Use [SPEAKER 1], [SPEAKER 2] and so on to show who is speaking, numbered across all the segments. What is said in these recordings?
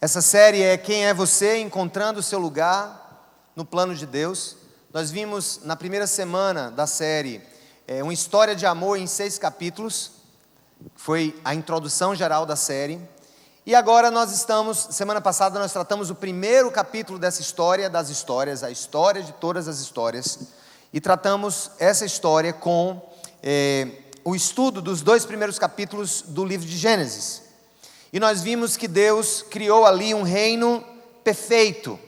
[SPEAKER 1] Essa série é Quem é Você? Encontrando o seu lugar no plano de Deus. Nós vimos na primeira semana da série uma história de amor em 6 capítulos. Foi a introdução geral da série. E agora semana passada nós tratamos o primeiro capítulo dessa história das histórias, a história de todas as histórias. E tratamos essa história com o estudo dos 2 primeiros capítulos do livro de Gênesis. E nós vimos que Deus criou ali um reino perfeito.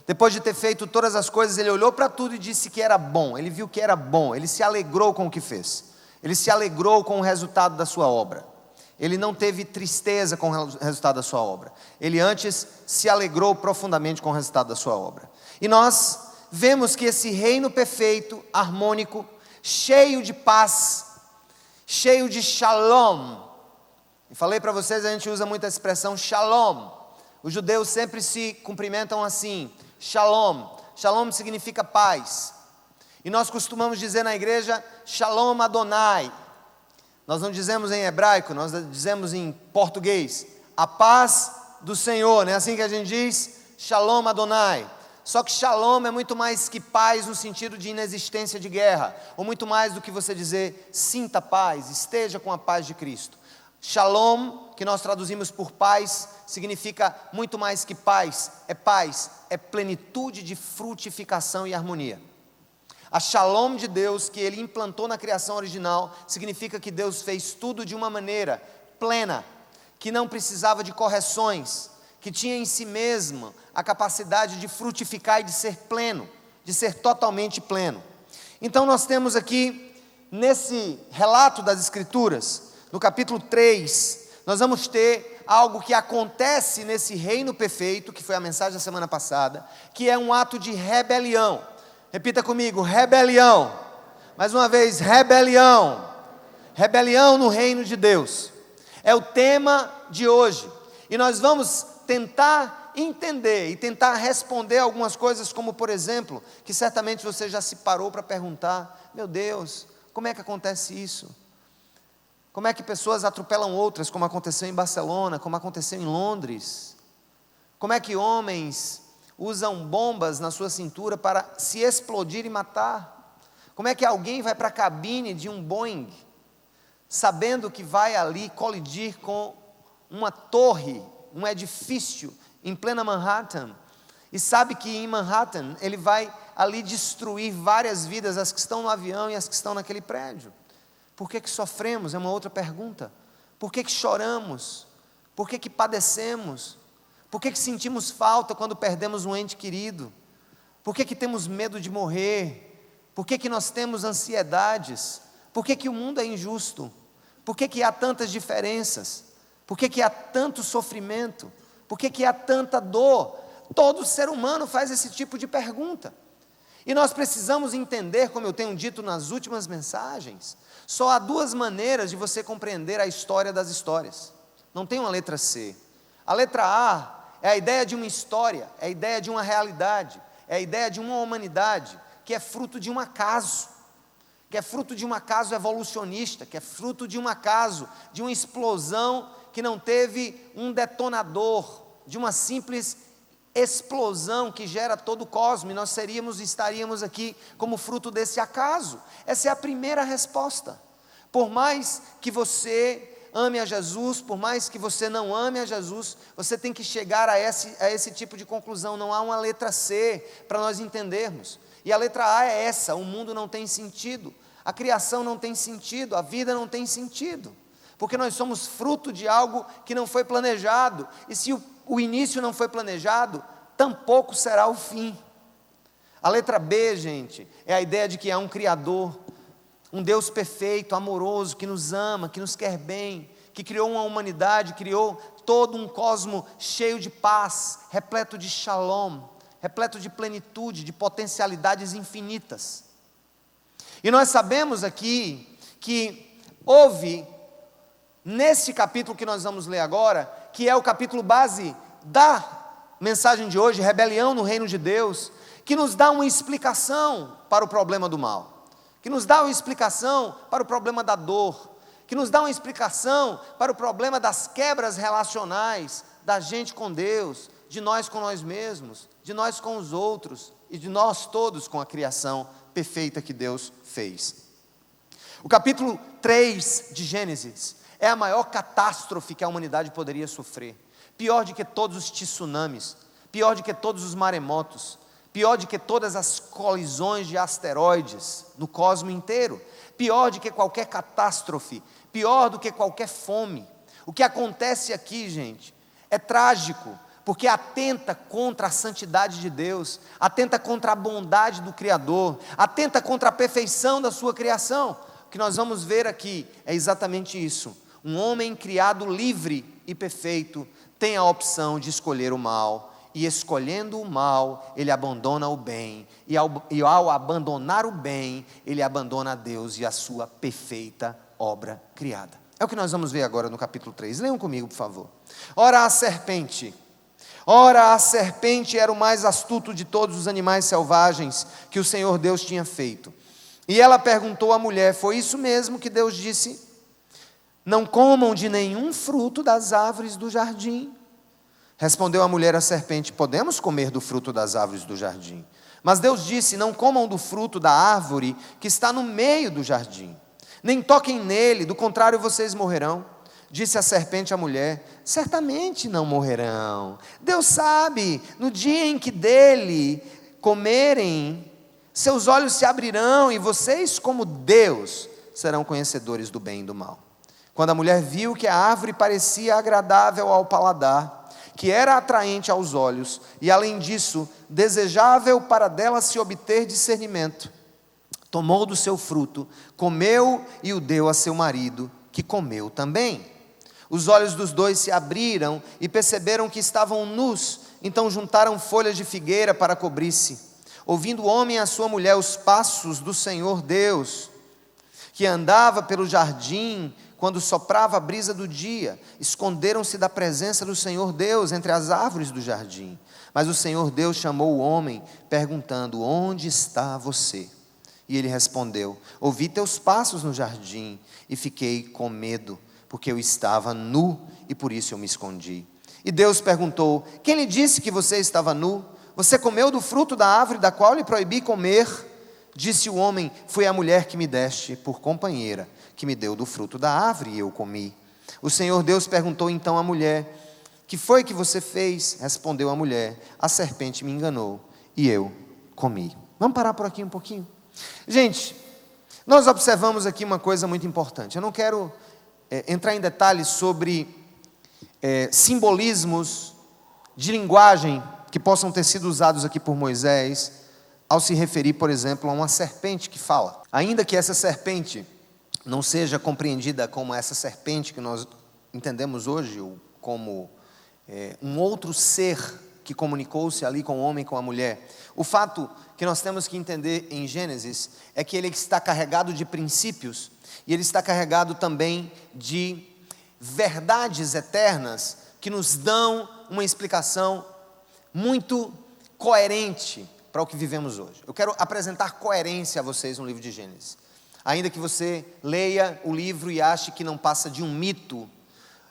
[SPEAKER 1] Depois de ter feito todas as coisas, Ele olhou para tudo e disse que era bom. Ele viu que era bom, Ele se alegrou com o que fez. Ele se alegrou com o resultado da sua obra. Ele não teve tristeza com o resultado da sua obra. Ele antes se alegrou profundamente com o resultado da sua obra. E nós vemos que esse reino perfeito, harmônico, cheio de paz, cheio de shalom. E falei para vocês, a gente usa muito a expressão shalom. Os judeus sempre se cumprimentam assim, shalom. Shalom significa paz. E nós costumamos dizer na igreja, shalom Adonai. Nós não dizemos em hebraico, nós dizemos em português, a paz do Senhor, não é assim que a gente diz? Shalom Adonai. Só que shalom é muito mais que paz no sentido de inexistência de guerra, ou muito mais do que você dizer, sinta paz, esteja com a paz de Cristo. Shalom, que nós traduzimos por paz, significa muito mais que paz, é plenitude de frutificação e harmonia. A shalom de Deus, que Ele implantou na criação original, significa que Deus fez tudo de uma maneira plena, que não precisava de correções, que tinha em si mesmo a capacidade de frutificar e de ser pleno, de ser totalmente pleno. Então nós temos aqui, nesse relato das Escrituras, no capítulo 3, nós vamos ter algo que acontece nesse reino perfeito, que foi a mensagem da semana passada, que é um ato de rebelião. Repita comigo, rebelião. Mais uma vez, rebelião. Rebelião no reino de Deus. É o tema de hoje. E nós vamos tentar entender e tentar responder algumas coisas, como por exemplo, que certamente você já se parou para perguntar, meu Deus, como é que acontece isso? Como é que pessoas atropelam outras, como aconteceu em Barcelona, como aconteceu em Londres? Como é que homens usam bombas na sua cintura para se explodir e matar? Como é que alguém vai para a cabine de um Boeing, sabendo que vai ali colidir com uma torre, um edifício em plena Manhattan, e sabe que em Manhattan ele vai ali destruir várias vidas, as que estão no avião e as que estão naquele prédio? Por que sofremos? É uma outra pergunta. Por que choramos? Por que padecemos? Por que sentimos falta quando perdemos um ente querido? Por que temos medo de morrer? Por que nós temos ansiedades? Por que o mundo é injusto? Por que há tantas diferenças? Por que há tanto sofrimento? Por que há tanta dor? Todo ser humano faz esse tipo de pergunta. E nós precisamos entender, como eu tenho dito nas últimas mensagens, só há 2 maneiras de você compreender a história das histórias. Não tem uma letra C. A letra A é a ideia de uma história, é a ideia de uma realidade, é a ideia de uma humanidade que é fruto de um acaso, que é fruto de um acaso evolucionista, que é fruto de um acaso, de uma explosão que não teve um detonador, de uma simples explosão que gera todo o cosmos, e nós estaríamos aqui como fruto desse acaso. Essa é a primeira resposta. Por mais que você ame a Jesus, por mais que você não ame a Jesus, você tem que chegar a esse tipo de conclusão. Não há uma letra C para nós entendermos. E a letra A é essa: o mundo não tem sentido, a criação não tem sentido, a vida não tem sentido, porque nós somos fruto de algo que não foi planejado, e se o início não foi planejado, tampouco será o fim. A letra B, gente, é a ideia de que há um Criador, um Deus perfeito, amoroso, que nos ama, que nos quer bem, que criou uma humanidade, criou todo um cosmo cheio de paz, repleto de shalom, repleto de plenitude, de potencialidades infinitas. E nós sabemos aqui que houve, nesse capítulo que nós vamos ler agora, que é o capítulo base da mensagem de hoje, rebelião no reino de Deus, que nos dá uma explicação para o problema do mal, que nos dá uma explicação para o problema da dor, que nos dá uma explicação para o problema das quebras relacionais, da gente com Deus, de nós com nós mesmos, de nós com os outros e de nós todos com a criação perfeita que Deus fez. O capítulo 3 de Gênesis é a maior catástrofe que a humanidade poderia sofrer. Pior do que todos os tsunamis, pior do que todos os maremotos, pior do que todas as colisões de asteroides no cosmos inteiro, pior do que qualquer catástrofe, pior do que qualquer fome. O que acontece aqui, gente, é trágico, porque atenta contra a santidade de Deus, atenta contra a bondade do Criador, atenta contra a perfeição da sua criação. O que nós vamos ver aqui é exatamente isso. Um homem criado livre e perfeito tem a opção de escolher o mal, e escolhendo o mal, ele abandona o bem, e ao abandonar o bem, ele abandona a Deus e a sua perfeita obra criada. É o que nós vamos ver agora no capítulo 3. Leiam comigo, por favor. Ora, a serpente era o mais astuto de todos os animais selvagens que o Senhor Deus tinha feito. E ela perguntou à mulher: foi isso mesmo que Deus disse? Não comam de nenhum fruto das árvores do jardim. Respondeu a mulher à serpente: podemos comer do fruto das árvores do jardim. Mas Deus disse: não comam do fruto da árvore que está no meio do jardim, nem toquem nele, do contrário vocês morrerão. Disse a serpente à mulher: certamente não morrerão. Deus sabe, no dia em que dele comerem, seus olhos se abrirão e vocês, como Deus, serão conhecedores do bem e do mal. Quando a mulher viu que a árvore parecia agradável ao paladar, que era atraente aos olhos, e além disso, desejável para dela se obter discernimento, tomou do seu fruto, comeu e o deu a seu marido, que comeu também. Os olhos dos dois se abriram e perceberam que estavam nus, então juntaram folhas de figueira para cobrir-se. Ouvindo o homem e a sua mulher os passos do Senhor Deus, que andava pelo jardim quando soprava a brisa do dia, esconderam-se da presença do Senhor Deus entre as árvores do jardim. Mas o Senhor Deus chamou o homem, perguntando: onde está você? E ele respondeu: ouvi teus passos no jardim e fiquei com medo, porque eu estava nu e por isso eu me escondi. E Deus perguntou: quem lhe disse que você estava nu? Você comeu do fruto da árvore da qual lhe proibi comer? Disse o homem: foi a mulher que me deste por companheira, que me deu do fruto da árvore e eu comi. O Senhor Deus perguntou então à mulher: que foi que você fez? Respondeu a mulher: a serpente me enganou e eu comi. Vamos parar por aqui um pouquinho? Gente, nós observamos aqui uma coisa muito importante. Eu não quero entrar em detalhes sobre simbolismos de linguagem que possam ter sido usados aqui por Moisés, ao se referir, por exemplo, a uma serpente que fala. Ainda que essa serpente não seja compreendida como essa serpente que nós entendemos hoje, ou como um outro ser que comunicou-se ali com o homem e com a mulher. O fato que nós temos que entender em Gênesis é que ele está carregado de princípios, e ele está carregado também de verdades eternas que nos dão uma explicação muito coerente para o que vivemos hoje. Eu quero apresentar coerência a vocês no livro de Gênesis. Ainda que você leia o livro e ache que não passa de um mito,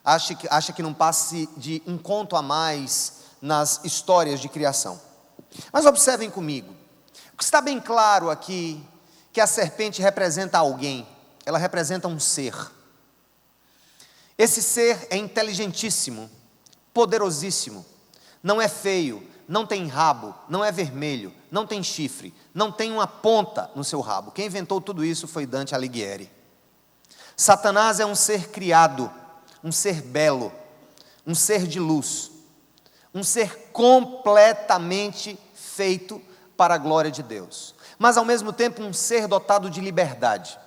[SPEAKER 1] acha que não passe de um conto a mais nas histórias de criação. Mas observem comigo, o que está bem claro aqui, que a serpente representa alguém, ela representa um ser. Esse ser é inteligentíssimo, poderosíssimo, não é feio, não tem rabo, não é vermelho, não tem chifre, não tem uma ponta no seu rabo. Quem inventou tudo isso foi Dante Alighieri. Satanás é um ser criado, um ser belo, um ser de luz, um ser completamente feito para a glória de Deus, mas ao mesmo tempo um ser dotado de liberdade.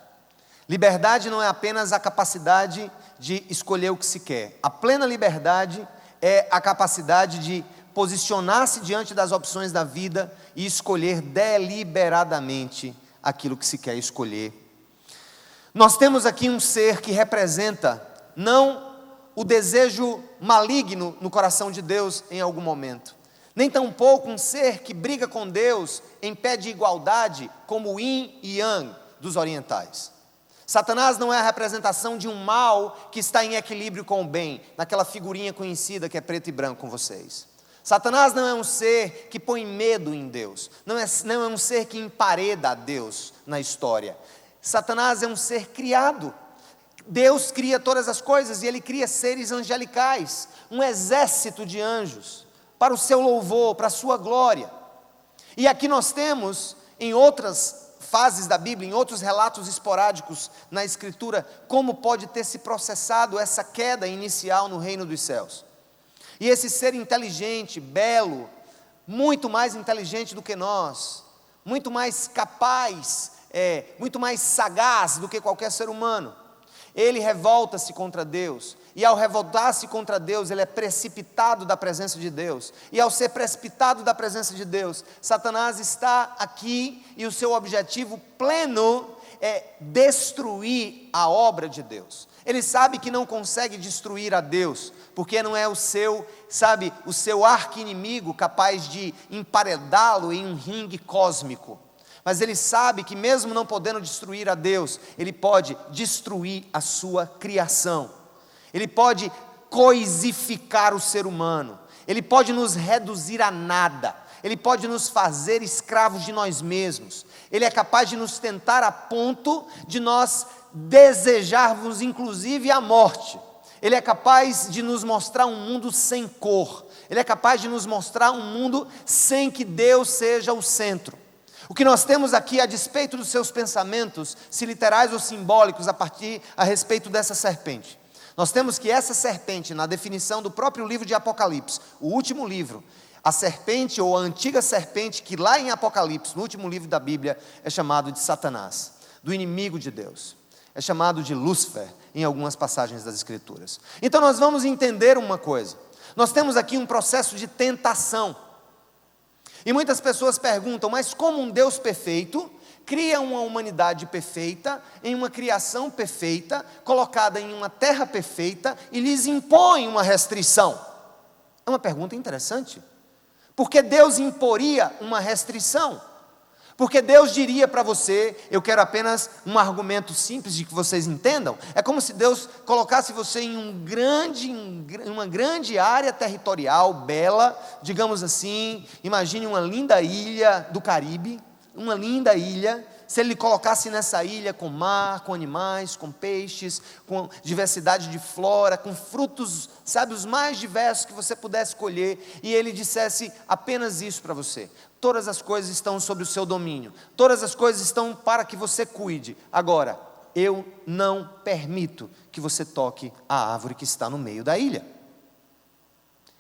[SPEAKER 1] Liberdade não é apenas a capacidade de escolher o que se quer. A plena liberdade é a capacidade de posicionar-se diante das opções da vida e escolher deliberadamente aquilo que se quer escolher. Nós temos aqui um ser que representa não o desejo maligno no coração de Deus em algum momento, nem tampouco um ser que briga com Deus em pé de igualdade, como o yin e yang dos orientais. Satanás não é a representação de um mal que está em equilíbrio com o bem, naquela figurinha conhecida que é preto e branco com vocês. Satanás não é um ser que põe medo em Deus, não é um ser que empareda a Deus na história. Satanás é um ser criado. Deus cria todas as coisas e Ele cria seres angelicais, um exército de anjos, para o seu louvor, para a sua glória. E aqui nós temos, em outras fases da Bíblia, em outros relatos esporádicos na Escritura, como pode ter se processado essa queda inicial no reino dos céus. E esse ser inteligente, belo, muito mais inteligente do que nós, muito mais capaz, muito mais sagaz do que qualquer ser humano, ele revolta-se contra Deus, e ao revoltar-se contra Deus, ele é precipitado da presença de Deus, e ao ser precipitado da presença de Deus, Satanás está aqui, e o seu objetivo pleno é destruir a obra de Deus. Ele sabe que não consegue destruir a Deus, porque não é o seu arqui-inimigo capaz de emparedá-lo em um ringue cósmico. Mas ele sabe que mesmo não podendo destruir a Deus, ele pode destruir a sua criação. Ele pode coisificar o ser humano. Ele pode nos reduzir a nada. Ele pode nos fazer escravos de nós mesmos. Ele é capaz de nos tentar a ponto de nós desejarmos inclusive a morte. Ele é capaz de nos mostrar um mundo sem cor. Ele é capaz de nos mostrar um mundo sem que Deus seja o centro. O que nós temos aqui, a despeito dos seus pensamentos, se literais ou simbólicos, a respeito dessa serpente. Nós temos que essa serpente, na definição do próprio livro de Apocalipse, o último livro, a serpente ou a antiga serpente, que lá em Apocalipse, no último livro da Bíblia, é chamado de Satanás, do inimigo de Deus. É chamado de Lúcifer, em algumas passagens das Escrituras. Então nós vamos entender uma coisa. Nós temos aqui um processo de tentação. E muitas pessoas perguntam, mas como um Deus perfeito cria uma humanidade perfeita, em uma criação perfeita, colocada em uma terra perfeita, e lhes impõe uma restrição? É uma pergunta interessante. Por que Deus imporia uma restrição? Porque Deus diria para você, eu quero apenas um argumento simples de que vocês entendam, é como se Deus colocasse você em uma grande área territorial, bela, digamos assim, imagine uma linda ilha do Caribe, uma linda ilha, se Ele colocasse nessa ilha com mar, com animais, com peixes, com diversidade de flora, com frutos, sabe, os mais diversos que você pudesse colher, e Ele dissesse apenas isso para você: todas as coisas estão sob o seu domínio, todas as coisas estão para que você cuide, agora, eu não permito que você toque a árvore que está no meio da ilha.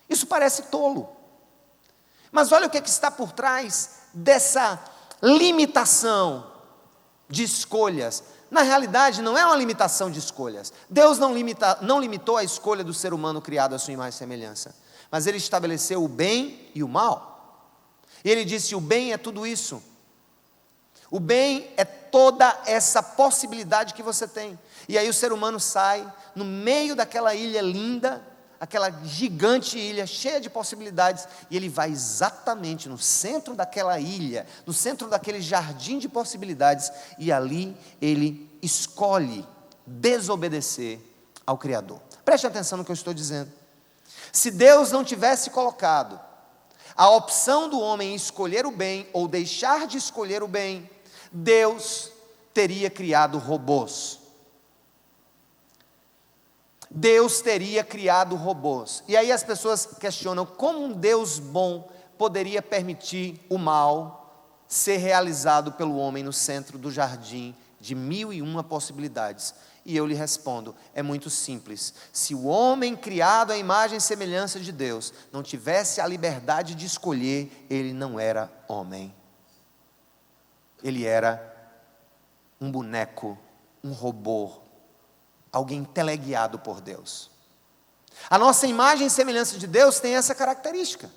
[SPEAKER 1] Isso parece tolo, mas olha o que está por trás dessa limitação de escolhas. Na realidade não é uma limitação de escolhas. Deus não limitou a escolha do ser humano criado à sua imagem e semelhança, mas Ele estabeleceu o bem e o mal. E Ele disse: o bem é tudo isso. O bem é toda essa possibilidade que você tem. E aí o ser humano sai no meio daquela ilha linda, aquela gigante ilha cheia de possibilidades, e ele vai exatamente no centro daquela ilha, no centro daquele jardim de possibilidades, e ali ele escolhe desobedecer ao Criador. Preste atenção no que eu estou dizendo. Se Deus não tivesse colocado a opção do homem escolher o bem ou deixar de escolher o bem, Deus teria criado robôs. Deus teria criado robôs. E aí as pessoas questionam como um Deus bom poderia permitir o mal ser realizado pelo homem no centro do jardim de 1001 possibilidades. E eu lhe respondo, é muito simples. Se o homem criado à imagem e semelhança de Deus não tivesse a liberdade de escolher, ele não era homem. Ele era um boneco, um robô, alguém teleguiado por Deus. A nossa imagem e semelhança de Deus tem essa característica.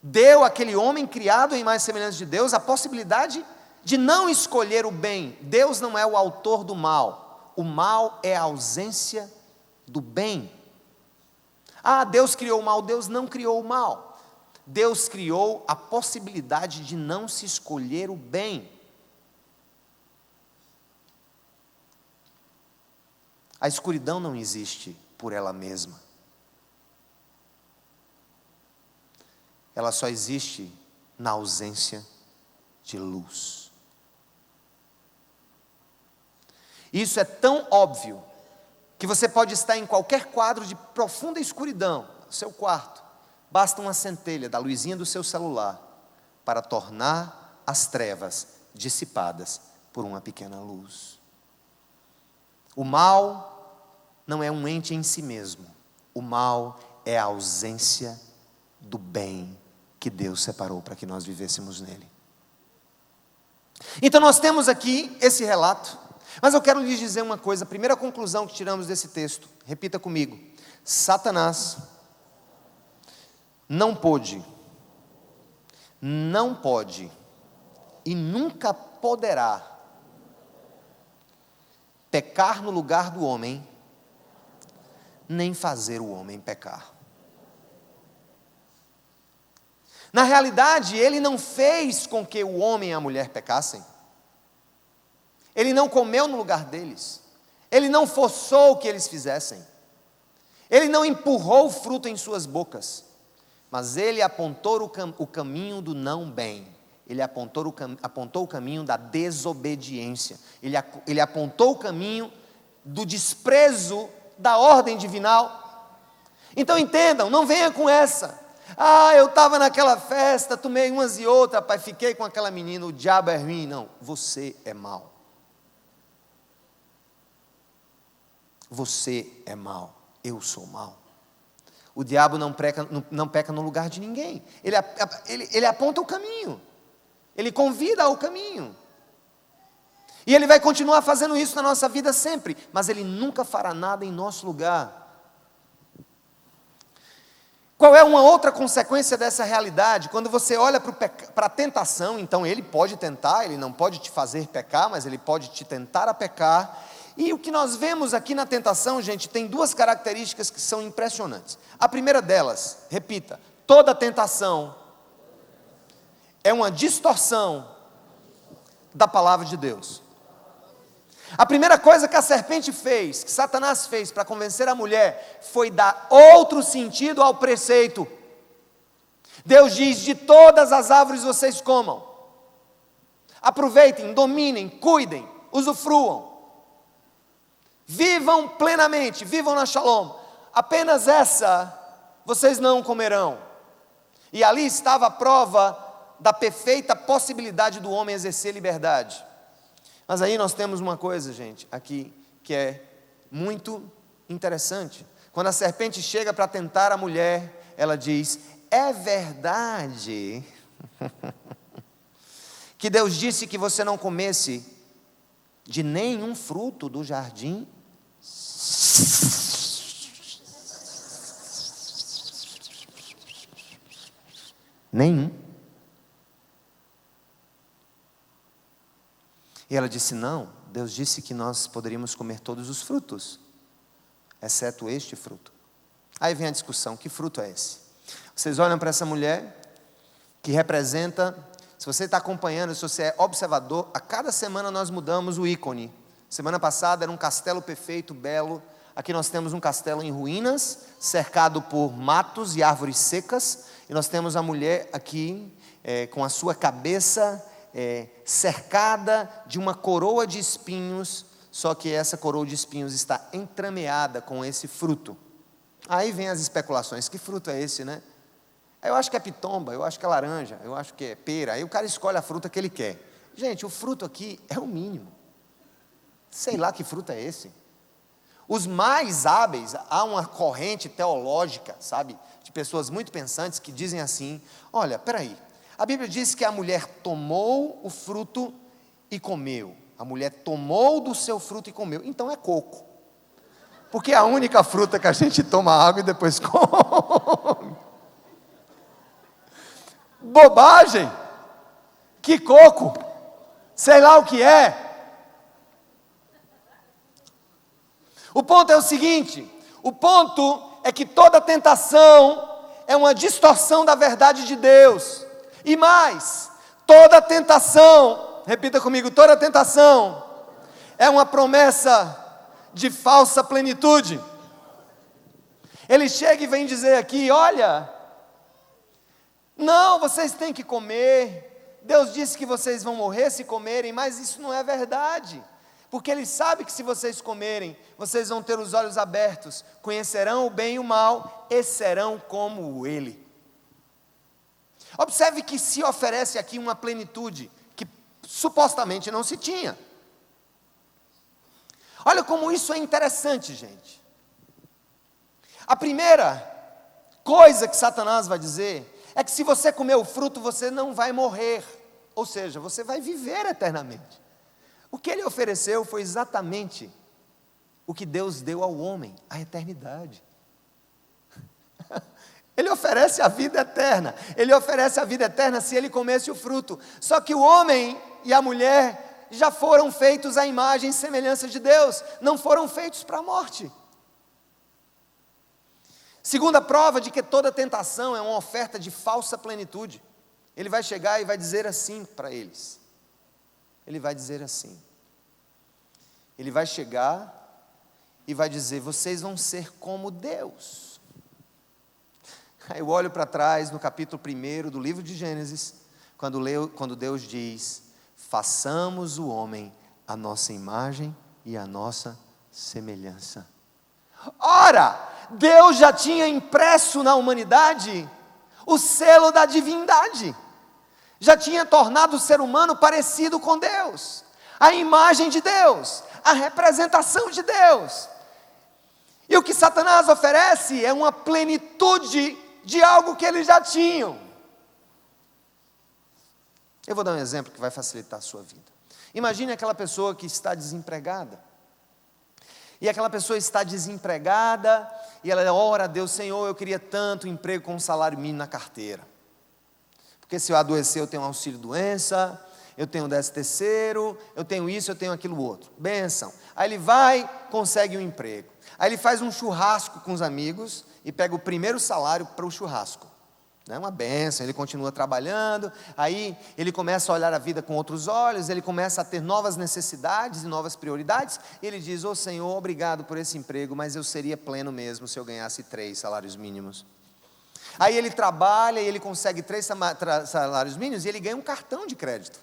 [SPEAKER 1] Deu àquele homem criado em imagem e semelhança de Deus a possibilidade de não escolher o bem. Deus não é o autor do mal. O mal é a ausência do bem. Ah, Deus criou o mal. Deus não criou o mal. Deus criou a possibilidade de não se escolher o bem. A escuridão não existe por ela mesma. Ela só existe na ausência de luz. Isso é tão óbvio que você pode estar em qualquer quadro de profunda escuridão, no seu quarto. Basta uma centelha da luzinha do seu celular para tornar as trevas dissipadas por uma pequena luz. O mal não é um ente em si mesmo. O mal é a ausência do bem que Deus separou para que nós vivêssemos nele. Então nós temos aqui esse relato, mas eu quero lhes dizer uma coisa, a primeira conclusão que tiramos desse texto, repita comigo: Satanás não pode e nunca poderá pecar no lugar do homem, nem fazer o homem pecar. Na realidade, ele não fez com que o homem e a mulher pecassem. Ele não comeu no lugar deles. Ele não forçou que eles fizessem. Ele não empurrou o fruto em suas bocas. Mas ele apontou o caminho do não bem. Ele apontou o caminho da desobediência. Ele apontou o caminho do desprezo da ordem divinal. Então entendam, não venha com essa. Eu estava naquela festa, tomei umas e outras, pai, fiquei com aquela menina, o diabo é ruim. Não, você é mau. Você é mau, eu sou mau. O diabo não peca no lugar de ninguém. Ele aponta o caminho. Ele convida ao caminho. E ele vai continuar fazendo isso na nossa vida sempre. Mas ele nunca fará nada em nosso lugar. Qual é uma outra consequência dessa realidade? Quando você olha para a tentação, então ele pode tentar, ele não pode te fazer pecar, mas ele pode te tentar a pecar. E o que nós vemos aqui na tentação, gente, tem duas características que são impressionantes. A primeira delas, repita, toda tentação é uma distorção da palavra de Deus. A primeira coisa que a serpente fez, que Satanás fez para convencer a mulher, foi dar outro sentido ao preceito. Deus diz: de todas as árvores vocês comam, aproveitem, dominem, cuidem, usufruam, vivam plenamente, vivam na shalom, apenas essa vocês não comerão. E ali estava a prova da perfeita possibilidade do homem exercer liberdade. Mas aí nós temos uma coisa, gente, aqui, que é muito interessante. Quando a serpente chega para tentar a mulher, ela diz: é verdade que Deus disse que você não comesse de nenhum fruto do jardim? Nenhum. E ela disse: não, Deus disse que nós poderíamos comer todos os frutos, exceto este fruto. Aí vem a discussão: que fruto é esse? Vocês olham para essa mulher, que representa, se você está acompanhando, se você é observador, a cada semana nós mudamos o ícone. Semana passada era um castelo perfeito, belo. Aqui nós temos um castelo em ruínas, cercado por matos e árvores secas. E nós temos a mulher aqui, com a sua cabeça cercada de uma coroa de espinhos, só que essa coroa de espinhos está entremeada com esse fruto. Aí vem as especulações: que fruto é esse, né? Eu acho que é pitomba, eu acho que é laranja, eu acho que é pera. Aí o cara escolhe a fruta que ele quer. Gente, o fruto aqui é o mínimo. Sei lá que fruto é esse. Os mais hábeis, há uma corrente teológica, sabe, de pessoas muito pensantes que dizem assim: olha, peraí, a Bíblia diz que a mulher tomou o fruto e comeu. A mulher tomou do seu fruto e comeu. Então é coco. Porque é a única fruta que a gente toma água e depois come. Bobagem! Que coco! Sei lá o que é. O ponto é o seguinte: o ponto é que toda tentação é uma distorção da verdade de Deus. E mais, toda tentação, repita comigo, toda tentação é uma promessa de falsa plenitude. Ele chega e vem dizer aqui: olha, não, vocês têm que comer, Deus disse que vocês vão morrer se comerem, mas isso não é verdade, porque Ele sabe que se vocês comerem, vocês vão ter os olhos abertos, conhecerão o bem e o mal, e serão como Ele. Observe que se oferece aqui uma plenitude, que supostamente não se tinha. Olha como isso é interessante, gente. A primeira coisa que Satanás vai dizer é que se você comer o fruto, você não vai morrer. Ou seja, você vai viver eternamente. O que ele ofereceu foi exatamente o que Deus deu ao homem, a eternidade. Ele oferece a vida eterna. Ele oferece a vida eterna se ele comesse o fruto. Só que o homem e a mulher já foram feitos à imagem e semelhança de Deus. Não foram feitos para a morte. Segunda prova de que toda tentação é uma oferta de falsa plenitude. Ele vai chegar e vai dizer assim para eles. Ele vai dizer assim. Ele vai chegar e vai dizer: vocês vão ser como Deus. Aí eu olho para trás no capítulo 1 do livro de Gênesis, quando Deus diz: façamos o homem à nossa imagem e à nossa semelhança. Ora, Deus já tinha impresso na humanidade o selo da divindade, já tinha tornado o ser humano parecido com Deus, a imagem de Deus, a representação de Deus. E o que Satanás oferece é uma plenitude de algo que eles já tinham. Eu vou dar um exemplo que vai facilitar a sua vida. Imagine aquela pessoa que está desempregada. E aquela pessoa está desempregada, e ela ora a Deus: Senhor, eu queria tanto emprego com um salário mínimo na carteira. Porque se eu adoecer, eu tenho auxílio-doença, eu tenho 13º, eu tenho isso, eu tenho aquilo outro. Bênção. Aí ele vai, consegue um emprego. Aí ele faz um churrasco com os amigos e pega o primeiro salário para o churrasco. É uma bênção, ele continua trabalhando, aí ele começa a olhar a vida com outros olhos, ele começa a ter novas necessidades e novas prioridades, e ele diz: ô Senhor, obrigado por esse emprego, mas eu seria pleno mesmo se eu ganhasse 3 salários mínimos. Aí ele trabalha e ele consegue 3 salários mínimos e ele ganha um cartão de crédito.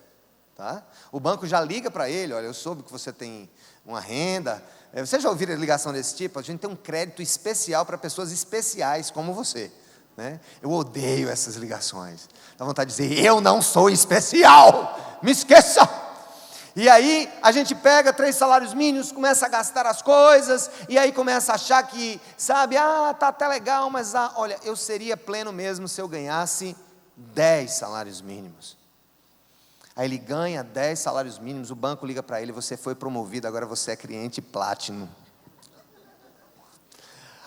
[SPEAKER 1] Tá? O banco já liga para ele: olha, eu soube que você tem uma renda. Vocês já ouviram a ligação desse tipo? A gente tem um crédito especial para pessoas especiais como você. Né? Eu odeio essas ligações. Dá vontade de dizer: eu não sou especial, me esqueça. E aí a gente pega 3 salários mínimos, começa a gastar as coisas, e aí começa a achar que, sabe, tá até legal, mas olha, eu seria pleno mesmo se eu ganhasse 10 salários mínimos. Aí ele ganha 10 salários mínimos, o banco liga para ele: você foi promovido, agora você é cliente Platinum.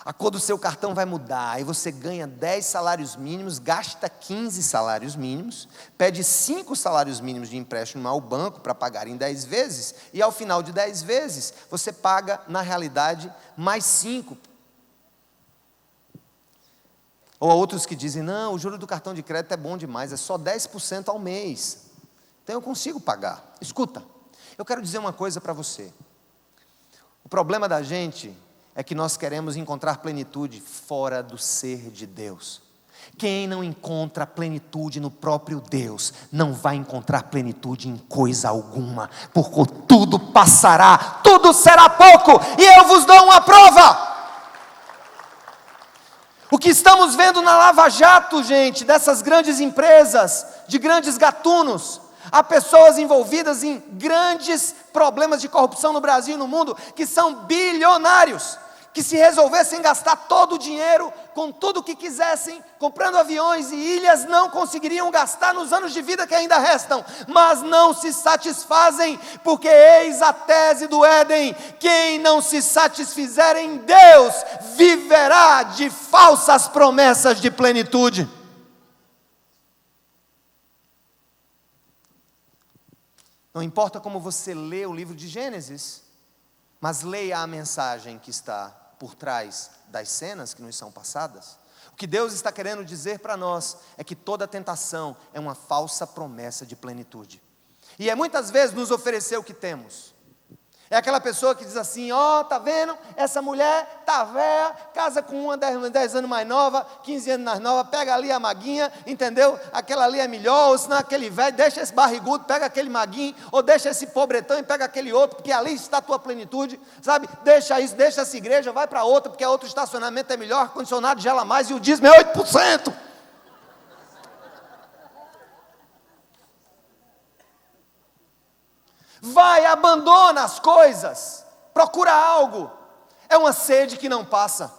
[SPEAKER 1] A cor do seu cartão vai mudar, aí você ganha 10 salários mínimos, gasta 15 salários mínimos, pede 5 salários mínimos de empréstimo ao banco para pagar em 10 vezes, e ao final de 10 vezes, você paga, na realidade, mais 5. Ou há outros que dizem: não, o juro do cartão de crédito é bom demais, é só 10% ao mês, então eu consigo pagar. Escuta, eu quero dizer uma coisa para você. O problema da gente é que nós queremos encontrar plenitude fora do ser de Deus. Quem não encontra plenitude no próprio Deus, não vai encontrar plenitude em coisa alguma, porque tudo passará, tudo será pouco, e eu vos dou uma prova. O que estamos vendo na Lava Jato, gente, dessas grandes empresas, de grandes gatunos, há pessoas envolvidas em grandes problemas de corrupção no Brasil e no mundo, que são bilionários, que se resolvessem gastar todo o dinheiro com tudo o que quisessem, comprando aviões e ilhas, não conseguiriam gastar nos anos de vida que ainda restam, mas não se satisfazem, porque eis a tese do Éden: quem não se satisfizer em Deus, viverá de falsas promessas de plenitude. Não importa como você lê o livro de Gênesis, mas leia a mensagem que está por trás das cenas que nos são passadas. O que Deus está querendo dizer para nós é que toda tentação é uma falsa promessa de plenitude. E é muitas vezes nos oferecer o que temos. É aquela pessoa que diz assim, ó, tá vendo? Essa mulher tá velha, casa com uma 10 anos mais nova, 15 anos mais nova, pega ali a maguinha, entendeu? Aquela ali é melhor, ou senão aquele velho, deixa esse barrigudo, pega aquele maguinho, ou deixa esse pobretão e pega aquele outro, porque ali está a tua plenitude, sabe? Deixa isso, deixa essa igreja, vai para outra, porque a outro estacionamento é melhor, ar-condicionado gela mais e o dízimo é 8%. Vai, abandona as coisas, procura algo. É uma sede que não passa.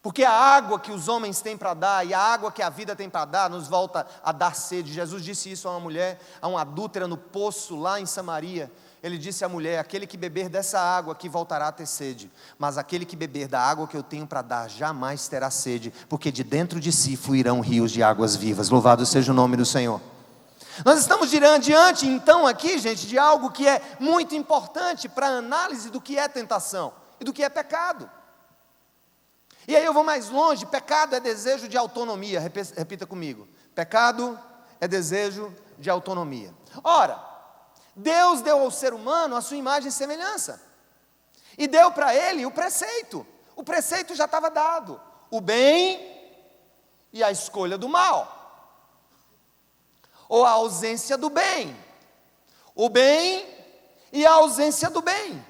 [SPEAKER 1] Porque a água que os homens têm para dar e a água que a vida tem para dar nos volta a dar sede. Jesus disse isso a uma mulher, a uma adúltera no poço lá em Samaria. Ele disse à mulher, aquele que beber dessa água aqui voltará a ter sede, mas aquele que beber da água que eu tenho para dar jamais terá sede, porque de dentro de si fluirão rios de águas vivas. Louvado seja o nome do Senhor. Nós estamos diante então aqui, gente, de algo que é muito importante para a análise do que é tentação e do que é pecado. E aí eu vou mais longe, pecado é desejo de autonomia, repita comigo, pecado é desejo de autonomia. Ora, Deus deu ao ser humano a sua imagem e semelhança, e deu para ele o preceito já estava dado, o bem e a escolha do mal. Ou a ausência do bem, o bem e a ausência do bem.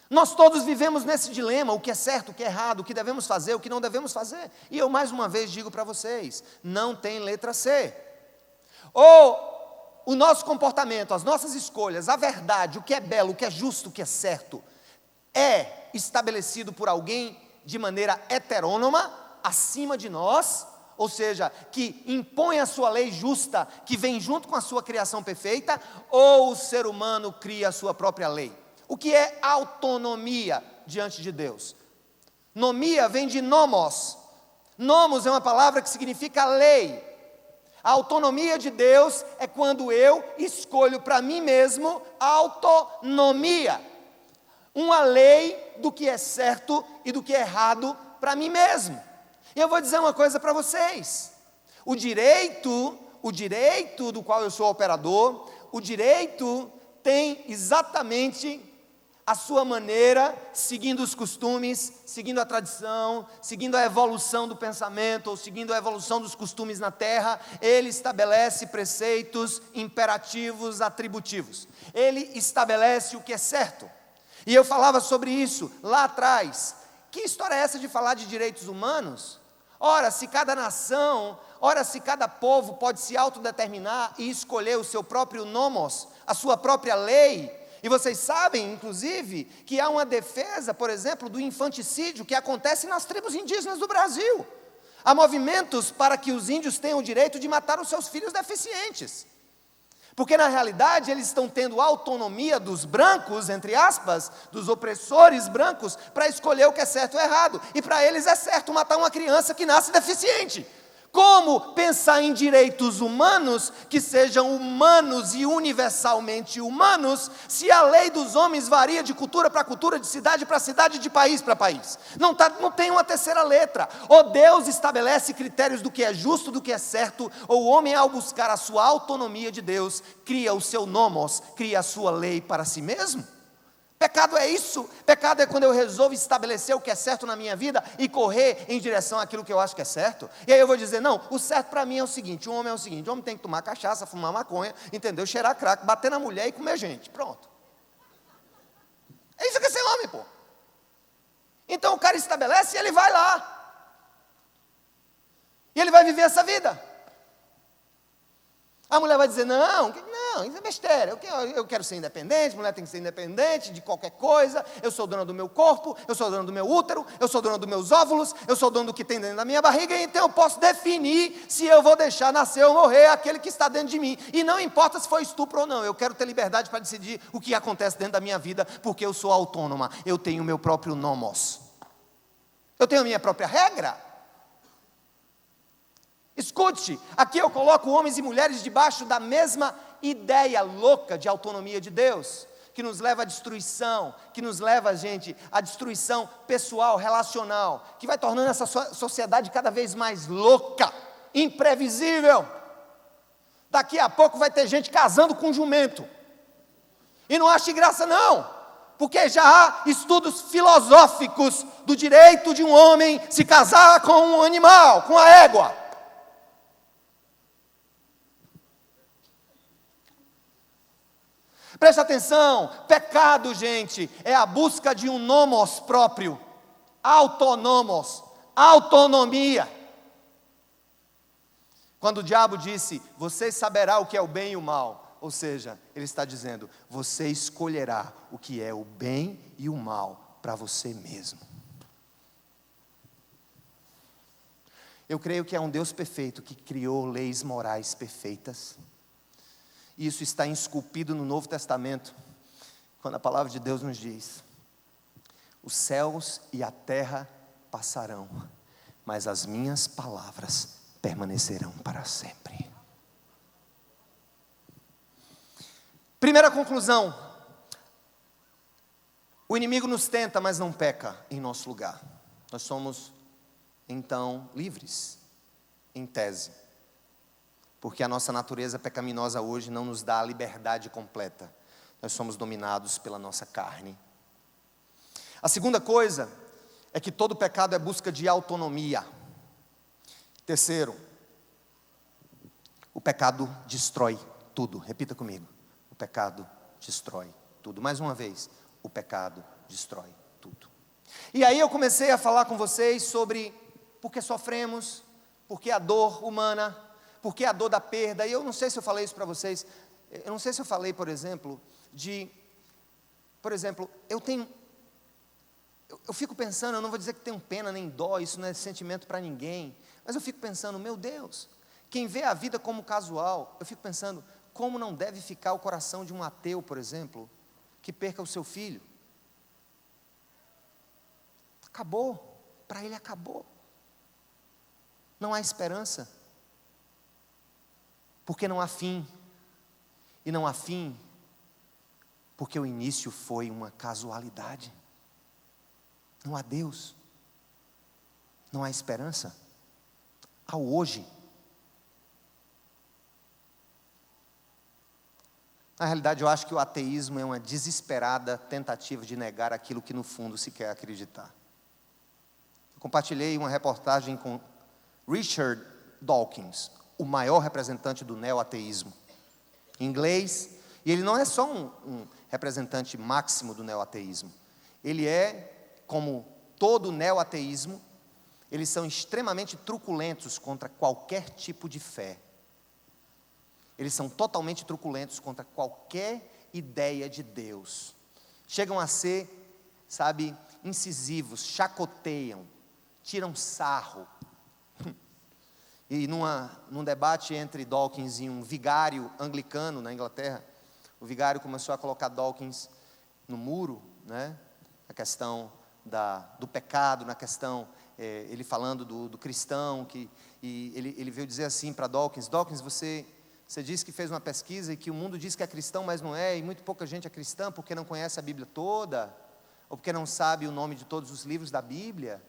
[SPEAKER 1] Nós todos vivemos nesse dilema, o que é certo, o que é errado, o que devemos fazer, o que não devemos fazer. E eu mais uma vez digo para vocês, não tem letra C. Ou o nosso comportamento, as nossas escolhas, a verdade, o que é belo, o que é justo, o que é certo, é estabelecido por alguém de maneira heterônoma, acima de nós, ou seja, que impõe a sua lei justa, que vem junto com a sua criação perfeita, ou o ser humano cria a sua própria lei? O que é autonomia diante de Deus? Nomia vem de nomos. Nomos é uma palavra que significa lei. A autonomia de Deus é quando eu escolho para mim mesmo autonomia. Uma lei do que é certo e do que é errado para mim mesmo. E eu vou dizer uma coisa para vocês, o direito do qual eu sou operador, o direito tem exatamente a sua maneira, seguindo os costumes, seguindo a tradição, seguindo a evolução do pensamento, ou seguindo a evolução dos costumes na terra, ele estabelece preceitos imperativos atributivos, ele estabelece o que é certo, e eu falava sobre isso lá atrás. Que história é essa de falar de direitos humanos? Ora, se cada nação, se cada povo pode se autodeterminar e escolher o seu próprio nomos, a sua própria lei, e vocês sabem, inclusive, que há uma defesa, por exemplo, do infanticídio que acontece nas tribos indígenas do Brasil. Há movimentos para que os índios tenham o direito de matar os seus filhos deficientes. Porque na realidade eles estão tendo autonomia dos brancos, entre aspas, dos opressores brancos, para escolher o que é certo ou errado. E para eles é certo matar uma criança que nasce deficiente. Como pensar em direitos humanos, que sejam humanos e universalmente humanos, se a lei dos homens varia de cultura para cultura, de cidade para cidade, de país para país? Não tem uma terceira letra. Ou Deus estabelece critérios do que é justo, do que é certo, ou o homem, ao buscar a sua autonomia de Deus, cria o seu nomos, cria a sua lei para si mesmo. Pecado é isso. Pecado é quando eu resolvo estabelecer o que é certo na minha vida e correr em direção àquilo que eu acho que é certo. E aí eu vou dizer, não, o certo para mim é o seguinte, o homem tem que tomar cachaça, fumar maconha, entendeu? Cheirar crack, bater na mulher e comer gente, pronto. É isso que é ser homem, pô. Então o cara estabelece e ele vai lá. E ele vai viver essa vida. A mulher vai dizer, não, isso é besteira, eu quero ser independente, mulher tem que ser independente de qualquer coisa, eu sou dona do meu corpo, eu sou dona do meu útero, eu sou dona dos meus óvulos, eu sou dono do que tem dentro da minha barriga, então eu posso definir se eu vou deixar nascer ou morrer aquele que está dentro de mim. E não importa se foi estupro ou não, eu quero ter liberdade para decidir o que acontece dentro da minha vida, porque eu sou autônoma, eu tenho o meu próprio nomos. Eu tenho a minha própria regra. Escute, aqui eu coloco homens e mulheres debaixo da mesma ideia louca de autonomia de Deus, que nos leva à destruição, que nos leva, gente, à destruição pessoal, relacional, que vai tornando essa sociedade cada vez mais louca, imprevisível. Daqui a pouco vai ter gente casando com jumento. E não ache graça não, porque já há estudos filosóficos do direito de um homem se casar com um animal, com a égua. Preste atenção, pecado, gente, é a busca de um nomos próprio, autonomos, autonomia. Quando o diabo disse, você saberá o que é o bem e o mal, ou seja, ele está dizendo, você escolherá o que é o bem e o mal para você mesmo. Eu creio que é um Deus perfeito que criou leis morais perfeitas. Isso está esculpido no Novo Testamento, quando a palavra de Deus nos diz, os céus e a terra passarão, mas as minhas palavras permanecerão para sempre. Primeira conclusão, o inimigo nos tenta, mas não peca em nosso lugar. Nós somos, então, livres, em tese. Porque a nossa natureza pecaminosa hoje não nos dá a liberdade completa. Nós somos dominados pela nossa carne. A segunda coisa é que todo pecado é busca de autonomia. Terceiro, o pecado destrói tudo. Repita comigo. O pecado destrói tudo. Mais uma vez, o pecado destrói tudo. E aí eu comecei a falar com vocês sobre por que sofremos, por que a dor humana, por que a dor da perda. E eu não sei se eu falei isso para vocês. Eu não sei se eu falei, por exemplo, eu fico pensando, eu não vou dizer que tenho pena nem dó, isso não é sentimento para ninguém, mas eu fico pensando, meu Deus, quem vê a vida como casual, eu fico pensando, como não deve ficar o coração de um ateu, por exemplo, que perca o seu filho. Acabou, para ele acabou. Não há esperança, porque não há fim, e não há fim, porque o início foi uma casualidade. Não há Deus, não há esperança, há o hoje. Na realidade, eu acho que o ateísmo é uma desesperada tentativa de negar aquilo que no fundo se quer acreditar. Eu compartilhei uma reportagem com Richard Dawkins, o maior representante do neo-ateísmo, em inglês, e ele não é só um representante máximo do neo-ateísmo, ele é, como todo neo-ateísmo, eles são extremamente truculentos contra qualquer tipo de fé. Eles são totalmente truculentos contra qualquer ideia de Deus. Chegam a ser, incisivos, chacoteiam, tiram sarro. E num debate entre Dawkins e um vigário anglicano na Inglaterra, o vigário começou a colocar Dawkins no muro, a questão do pecado, na questão, ele falando do cristão, e ele veio dizer assim para Dawkins, você disse que fez uma pesquisa e que o mundo diz que é cristão, mas não é, e muito pouca gente é cristã porque não conhece a Bíblia toda, ou porque não sabe o nome de todos os livros da Bíblia.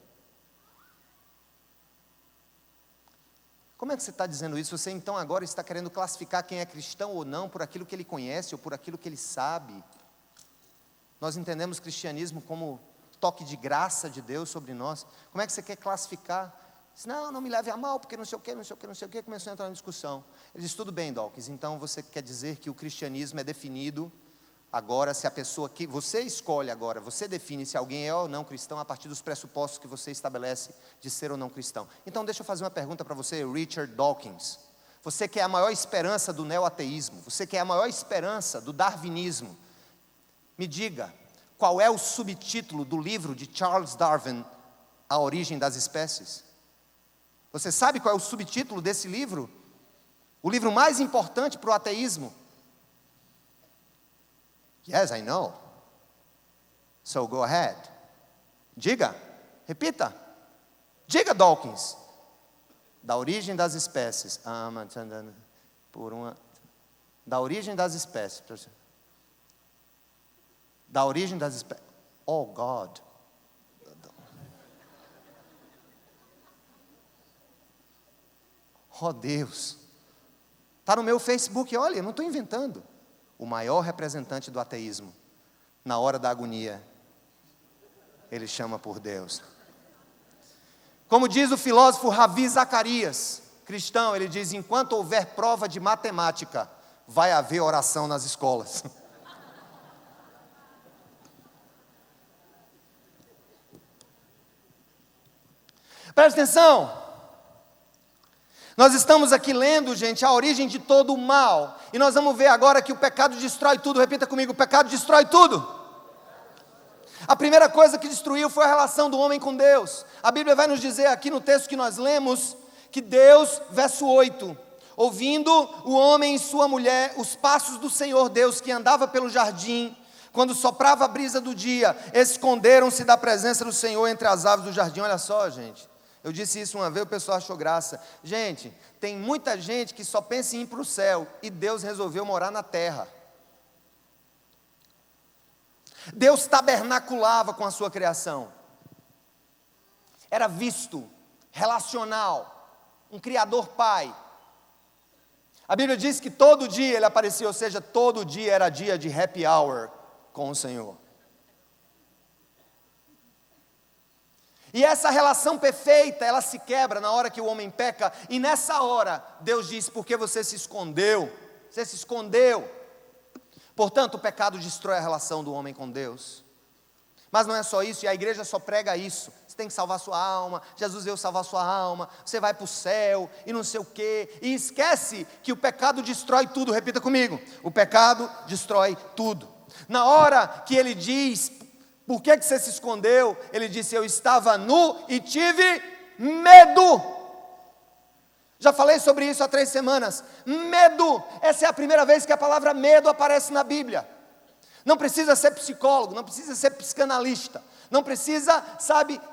[SPEAKER 1] Como é que você está dizendo isso? Você então agora está querendo classificar quem é cristão ou não por aquilo que ele conhece ou por aquilo que ele sabe. Nós entendemos cristianismo como toque de graça de Deus sobre nós. Como é que você quer classificar? Diz, não me leve a mal, porque não sei o que, começou a entrar na discussão. Ele disse, tudo bem, Dawkins, então você quer dizer que o cristianismo é definido agora, se a pessoa que você escolhe agora, você define se alguém é ou não cristão a partir dos pressupostos que você estabelece de ser ou não cristão. Então deixa eu fazer uma pergunta para você, Richard Dawkins. Você que é a maior esperança do neo-ateísmo, você que é a maior esperança do darwinismo, me diga, qual é o subtítulo do livro de Charles Darwin, A Origem das Espécies? Você sabe qual é o subtítulo desse livro? O livro mais importante para o ateísmo? Yes, I know. So go ahead. Diga, repita. Diga, Dawkins. Da origem das espécies. Da origem das espécies. Da origem das espécies. Oh, God. Oh, Deus. Está no meu Facebook, olha, eu não estou inventando. o maior representante do ateísmo, na hora da agonia, ele chama por Deus. Como diz o filósofo Ravi Zacarias, cristão, ele diz: enquanto houver prova de matemática, vai haver oração nas escolas. Presta atenção. Nós estamos aqui lendo, gente, a origem de todo o mal. E nós vamos ver agora que o pecado destrói tudo. Repita comigo: o pecado destrói tudo. A primeira coisa que destruiu foi a relação do homem com Deus. A Bíblia vai nos dizer aqui no texto que nós lemos, que Deus, verso 8, ouvindo o homem e sua mulher os passos do Senhor Deus que andava pelo jardim, quando soprava a brisa do dia, esconderam-se da presença do Senhor entre as aves do jardim. Olha só, gente, eu disse isso uma vez, o pessoal achou graça. Gente, tem muita gente que só pensa em ir para o céu, e Deus resolveu morar na terra. Deus tabernaculava com a sua criação. Era visto, relacional, um criador pai. A Bíblia diz que todo dia ele aparecia, ou seja, todo dia era dia de happy hour com o Senhor. E essa relação perfeita, ela se quebra na hora que o homem peca. E nessa hora, Deus diz: porque você se escondeu? Você se escondeu. Portanto, o pecado destrói a relação do homem com Deus. Mas não é só isso, e a igreja só prega isso. Você tem que salvar sua alma, Jesus veio salvar sua alma, você vai para o céu, e não sei o quê. E esquece que o pecado destrói tudo. Repita comigo: o pecado destrói tudo. Na hora que ele diz: por que você se escondeu? Ele disse: eu estava nu e tive medo. Já falei sobre isso há 3 semanas. Medo, essa é a primeira vez que a palavra medo aparece na Bíblia. Não precisa ser psicólogo, não precisa ser psicanalista, não precisa,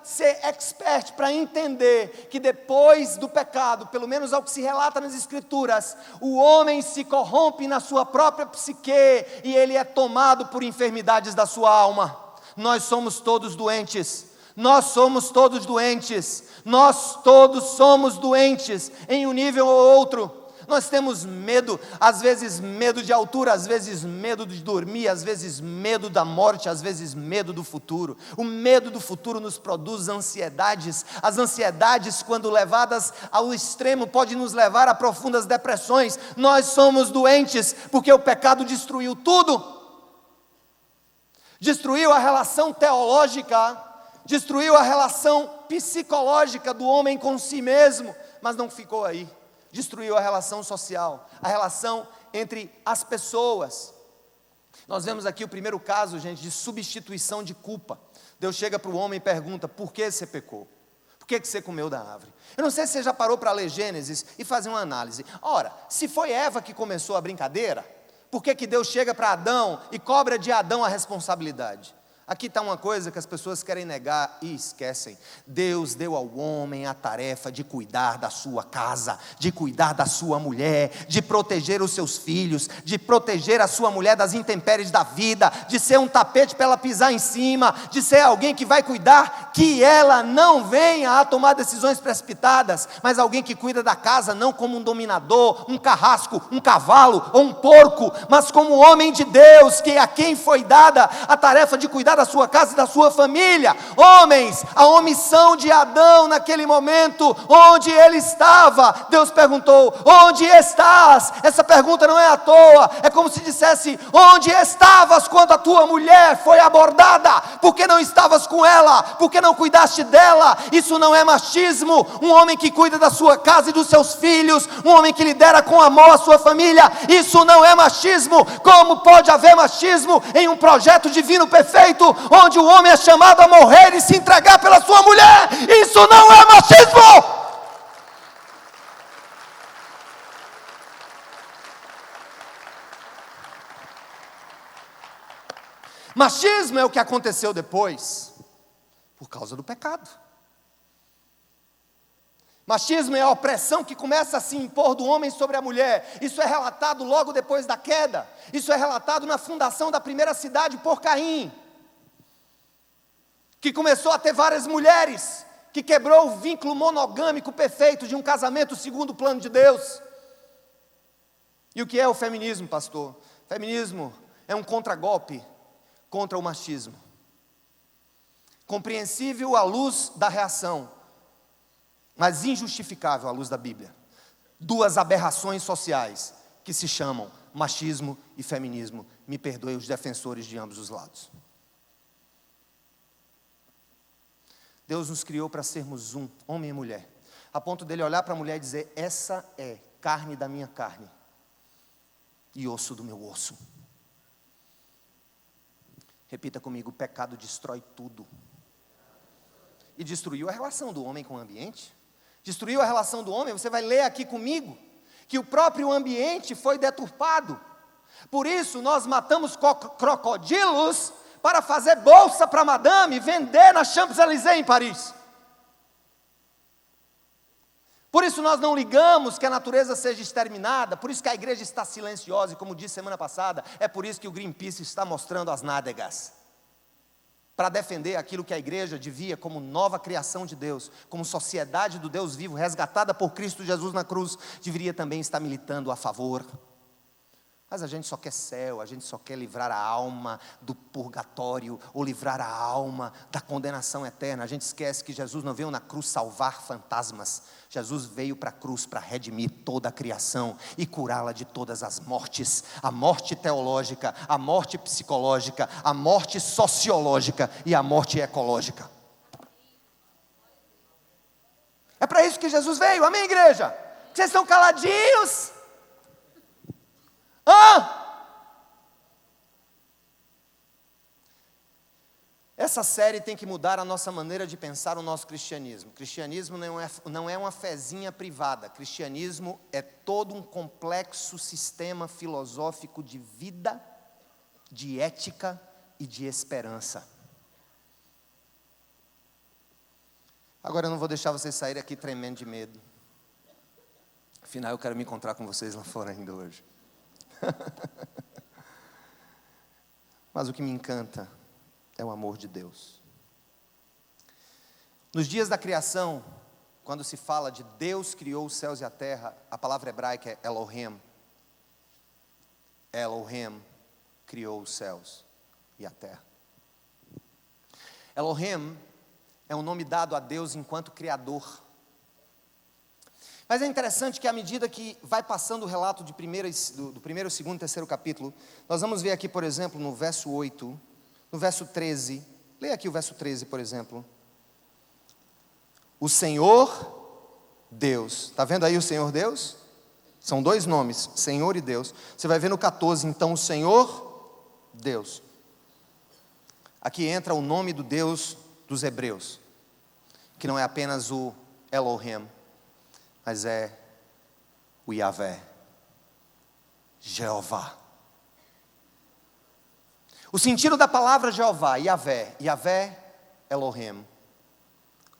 [SPEAKER 1] ser expert para entender que depois do pecado, pelo menos ao que se relata nas Escrituras, o homem se corrompe na sua própria psique e ele é tomado por enfermidades da sua alma. Nós somos todos doentes. Nós somos todos doentes. Nós todos somos doentes em um nível ou outro. Nós temos medo, às vezes medo de altura, às vezes medo de dormir, às vezes medo da morte, às vezes medo do futuro. O medo do futuro nos produz ansiedades. As ansiedades, quando levadas ao extremo, podem nos levar a profundas depressões. Nós somos doentes porque o pecado destruiu tudo. Destruiu a relação teológica, destruiu a relação psicológica do homem com si mesmo, mas não ficou aí. Destruiu a relação social, a relação entre as pessoas. Nós vemos aqui o primeiro caso, gente, de substituição de culpa. Deus chega para o homem e pergunta: por que você pecou? Por que você comeu da árvore? Eu não sei se você já parou para ler Gênesis e fazer uma análise. Ora, se foi Eva que começou a brincadeira, por que Deus chega para Adão e cobra de Adão a responsabilidade? Aqui está uma coisa que as pessoas querem negar e esquecem. Deus deu ao homem a tarefa de cuidar da sua casa, de cuidar da sua mulher, de proteger os seus filhos, de proteger a sua mulher das intempéries da vida, de ser um tapete para ela pisar em cima, de ser alguém que vai cuidar que ela não venha a tomar decisões precipitadas, mas alguém que cuida da casa não como um dominador, um carrasco, um cavalo ou um porco, mas como um homem de Deus, que a quem foi dada a tarefa de cuidar da sua casa e da sua família. Homens, a omissão de Adão naquele momento, onde ele estava, Deus perguntou: onde estás? Essa pergunta não é à toa, é como se dissesse: onde estavas quando a tua mulher foi abordada? Por que não estavas com ela? Por que não cuidaste dela? Isso não é machismo. Um homem que cuida da sua casa e dos seus filhos, um homem que lidera com amor a sua família, isso não é machismo. Como pode haver machismo em um projeto divino perfeito, onde o homem é chamado a morrer e se entregar pela sua mulher? Isso não é machismo. Machismo é o que aconteceu depois, por causa do pecado. Machismo é a opressão que começa a se impor do homem sobre a mulher. Isso é relatado logo depois da queda. Isso é relatado na fundação da primeira cidade por Caim, que começou a ter várias mulheres, que quebrou o vínculo monogâmico perfeito de um casamento segundo o plano de Deus. E o que é o feminismo, pastor? Feminismo é um contragolpe contra o machismo. Compreensível à luz da reação, mas injustificável à luz da Bíblia. Duas aberrações sociais que se chamam machismo e feminismo. Me perdoem os defensores de ambos os lados. Deus nos criou para sermos um, homem e mulher, a ponto dele olhar para a mulher e dizer: essa é carne da minha carne e osso do meu osso. Repita comigo: o pecado destrói tudo. E destruiu a relação do homem com o ambiente. Destruiu a relação do homem. Você vai ler aqui comigo que o próprio ambiente foi deturpado. Por isso nós matamos crocodilos para fazer bolsa para madame e vender na Champs-Élysées em Paris. Por isso nós não ligamos que a natureza seja exterminada. Por isso que a igreja está silenciosa. E como disse semana passada, é por isso que o Greenpeace está mostrando as nádegas, para defender aquilo que a igreja devia, como nova criação de Deus, como sociedade do Deus vivo, resgatada por Cristo Jesus na cruz, deveria também estar militando a favor. Mas a gente só quer céu, a gente só quer livrar a alma do purgatório, ou livrar a alma da condenação eterna. A gente esquece que Jesus não veio na cruz salvar fantasmas. Jesus veio para a cruz para redimir toda a criação e curá-la de todas as mortes. A morte teológica, a morte psicológica, a morte sociológica e a morte ecológica. É para isso que Jesus veio, amém, igreja? Vocês estão caladinhos? Essa série tem que mudar a nossa maneira de pensar o nosso cristianismo. Cristianismo não é uma fezinha privada. Cristianismo é todo um complexo sistema filosófico de vida, de ética e de esperança. Agora eu não vou deixar vocês saírem aqui tremendo de medo. Afinal, eu quero me encontrar com vocês lá fora ainda hoje. Mas o que me encanta é o amor de Deus. Nos dias da criação, quando se fala de Deus criou os céus e a terra, a palavra hebraica é Elohim. Elohim criou os céus e a terra. Elohim é um nome dado a Deus enquanto Criador. Mas é interessante que à medida que vai passando o relato do primeiro, segundo e terceiro capítulo, nós vamos ver aqui, por exemplo, no verso 8, no verso 13, leia aqui o verso 13, por exemplo. O Senhor Deus, está vendo aí o Senhor Deus? São dois nomes, Senhor e Deus. Você vai ver no 14, então, o Senhor Deus. Aqui entra o nome do Deus dos hebreus, que não é apenas o Elohim, mas é o Yahvé, Jeová. O sentido da palavra Jeová, Yahvé, Yahvé, Elohim,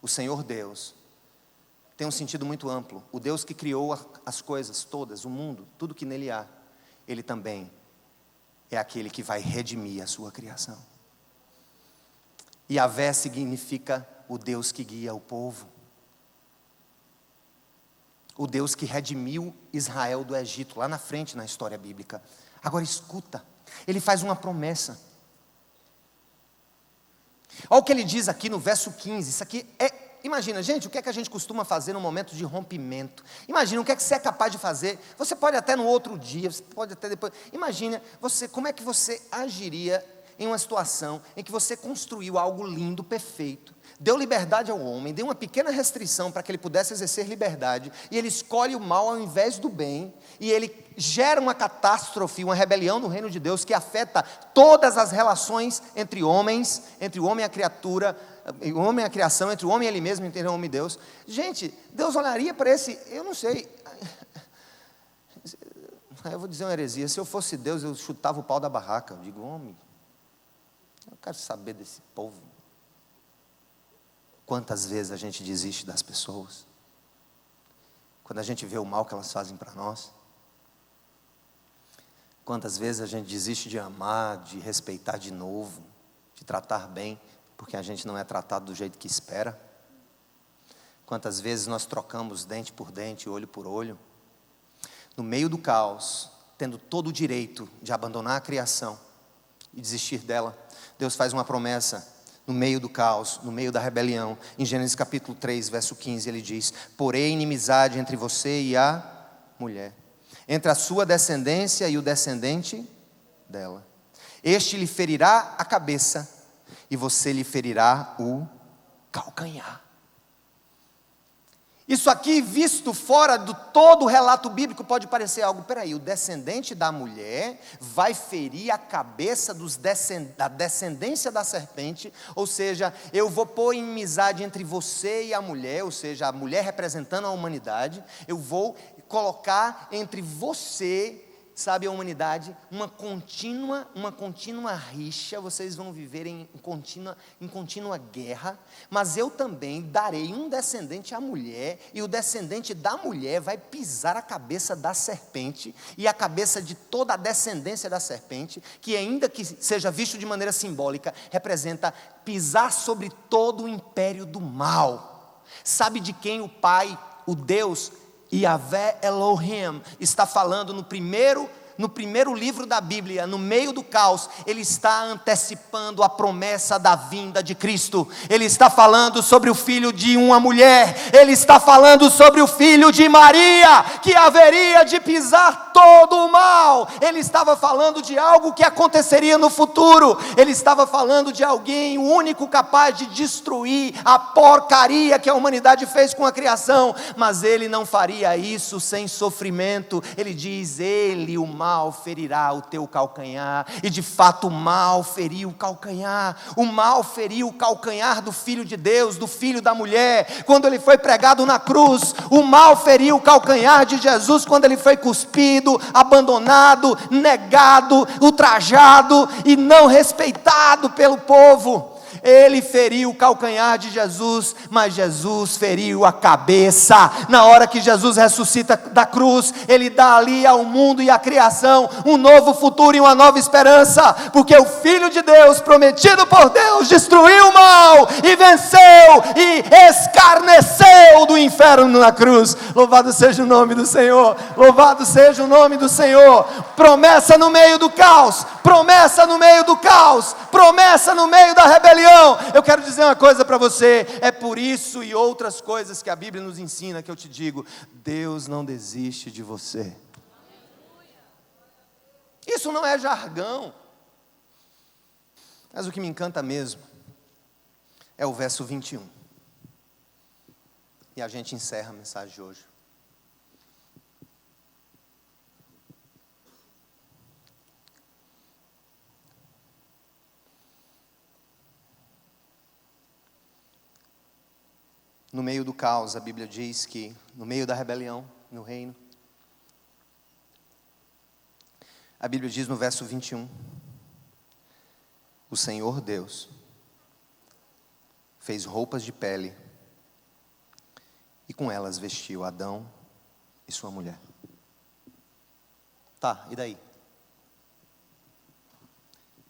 [SPEAKER 1] o Senhor Deus, tem um sentido muito amplo. O Deus que criou as coisas todas, o mundo, tudo que nele há, Ele também é aquele que vai redimir a sua criação. Yahvé significa o Deus que guia o povo. O Deus que redimiu Israel do Egito, lá na frente na história bíblica. Agora escuta, ele faz uma promessa. Olha o que ele diz aqui no verso 15, isso aqui imagina, gente, o que é que a gente costuma fazer no momento de rompimento? Imagina, o que é que você é capaz de fazer? Você pode até no outro dia, você pode até depois. Imagina, como é que você agiria em uma situação em que você construiu algo lindo, perfeito, deu liberdade ao homem, deu uma pequena restrição para que ele pudesse exercer liberdade, e ele escolhe o mal ao invés do bem, e ele gera uma catástrofe, uma rebelião no reino de Deus, que afeta todas as relações entre homens, entre o homem e a criatura, o homem e a criação, entre o homem e ele mesmo, entre o homem e Deus. Gente, Deus olharia para esse, eu não sei, eu vou dizer uma heresia, se eu fosse Deus, eu chutava o pau da barraca. Eu digo, homem, eu quero saber desse povo. Quantas vezes a gente desiste das pessoas, quando a gente vê o mal que elas fazem para nós? Quantas vezes a gente desiste de amar, de respeitar de novo, de tratar bem, porque a gente não é tratado do jeito que espera? Quantas vezes nós trocamos dente por dente, olho por olho? No meio do caos, tendo todo o direito de abandonar a criação e desistir dela, Deus faz uma promessa no meio do caos, no meio da rebelião. Em Gênesis capítulo 3, verso 15, ele diz: porém inimizade entre você e a mulher, entre a sua descendência e o descendente dela. Este lhe ferirá a cabeça e você lhe ferirá o calcanhar. Isso aqui, visto fora do todo o relato bíblico, pode parecer algo, peraí, o descendente da mulher vai ferir a cabeça da descendência da serpente, ou seja, eu vou pôr inimizade entre você e a mulher, ou seja, a mulher representando a humanidade, eu vou colocar entre você, sabe, a humanidade, uma contínua rixa, vocês vão viver em contínua guerra, mas eu também darei um descendente à mulher, e o descendente da mulher vai pisar a cabeça da serpente, e a cabeça de toda a descendência da serpente, que ainda que seja visto de maneira simbólica, representa pisar sobre todo o império do mal. Sabe de quem o Pai, o Deus, Yahvé Elohim, está falando no primeiro livro da Bíblia, no meio do caos? Ele está antecipando a promessa da vinda de Cristo. Ele está falando sobre o filho de uma mulher, ele está falando sobre o filho de Maria, que haveria de pisar todo o mal. Ele estava falando de algo que aconteceria no futuro. Ele estava falando de alguém, o único capaz de destruir a porcaria que a humanidade fez com a criação, mas ele não faria isso sem sofrimento. Ele diz: ele, o mal, ferirá o teu calcanhar. E de fato o mal feriu o calcanhar. O mal feriu o calcanhar do Filho de Deus, do Filho da mulher, quando ele foi pregado na cruz. O mal feriu o calcanhar de Jesus quando ele foi cuspido, abandonado, negado, ultrajado e não respeitado pelo povo. Ele feriu o calcanhar de Jesus, mas Jesus feriu a cabeça. Na hora que Jesus ressuscita da cruz, ele dá ali ao mundo e à criação um novo futuro e uma nova esperança, porque o Filho de Deus, prometido por Deus, destruiu o mal e venceu e escarneceu do inferno na cruz. Louvado seja o nome do Senhor, louvado seja o nome do Senhor. Promessa no meio do caos, promessa no meio do caos, promessa no meio da rebelião. Eu quero dizer uma coisa para você: é por isso e outras coisas que a Bíblia nos ensina que eu te digo: Deus não desiste de você. Isso não é jargão, mas o que me encanta mesmo é o verso 21. E a gente encerra a mensagem de hoje. No meio do caos, a Bíblia diz que, no meio da rebelião, no reino, a Bíblia diz no verso 21, o Senhor Deus fez roupas de pele e com elas vestiu Adão e sua mulher. Tá, e daí?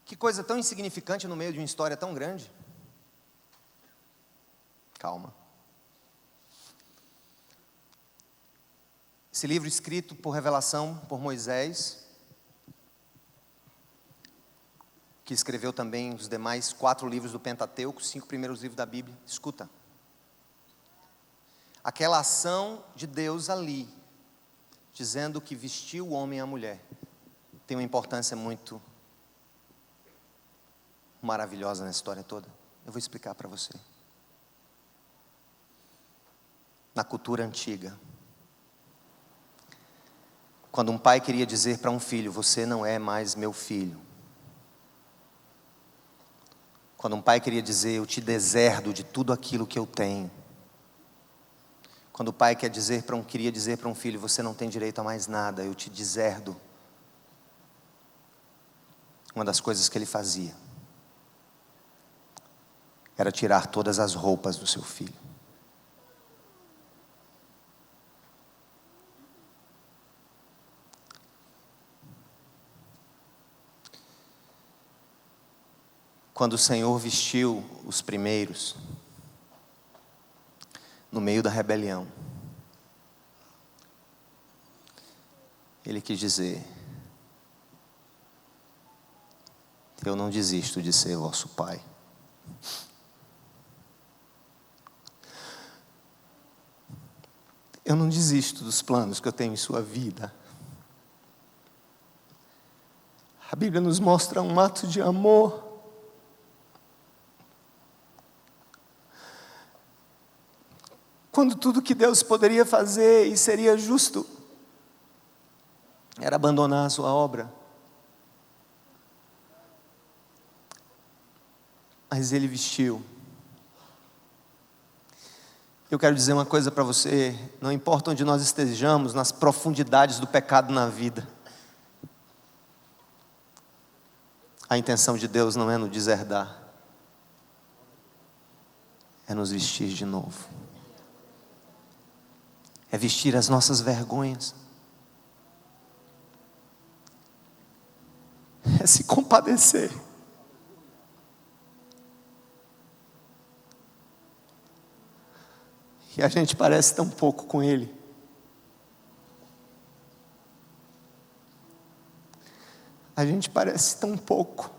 [SPEAKER 1] Que coisa tão insignificante no meio de uma história tão grande. Calma. Esse livro, escrito por revelação por Moisés, que escreveu também os demais 4 livros do Pentateuco, 5 primeiros livros da Bíblia. Escuta, aquela ação de Deus ali, dizendo que vestiu o homem e a mulher, tem uma importância muito maravilhosa na história toda. Eu vou explicar para você. Na cultura antiga, quando um pai queria dizer para um filho: você não é mais meu filho. Quando um pai queria dizer: eu te deserdo de tudo aquilo que eu tenho. Quando o pai queria dizer para um filho: você não tem direito a mais nada, eu te deserdo. Uma das coisas que ele fazia era tirar todas as roupas do seu filho. Quando o Senhor vestiu os primeiros, no meio da rebelião, Ele quis dizer: eu não desisto de ser vosso Pai. Eu não desisto dos planos que eu tenho em sua vida. A Bíblia nos mostra um ato de amor. Quando tudo que Deus poderia fazer e seria justo era abandonar a sua obra. Mas Ele vestiu. Eu quero dizer uma coisa para você, não importa onde nós estejamos, nas profundidades do pecado na vida, a intenção de Deus não é nos deserdar, é nos vestir de novo, é vestir as nossas vergonhas, é se compadecer. E a gente parece tão pouco com Ele. A gente parece tão pouco.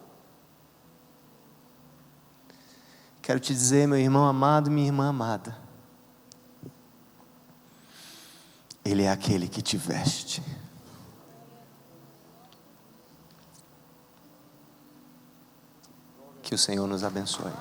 [SPEAKER 1] Quero te dizer, meu irmão amado, minha irmã amada, Ele é aquele que te veste. Que o Senhor nos abençoe.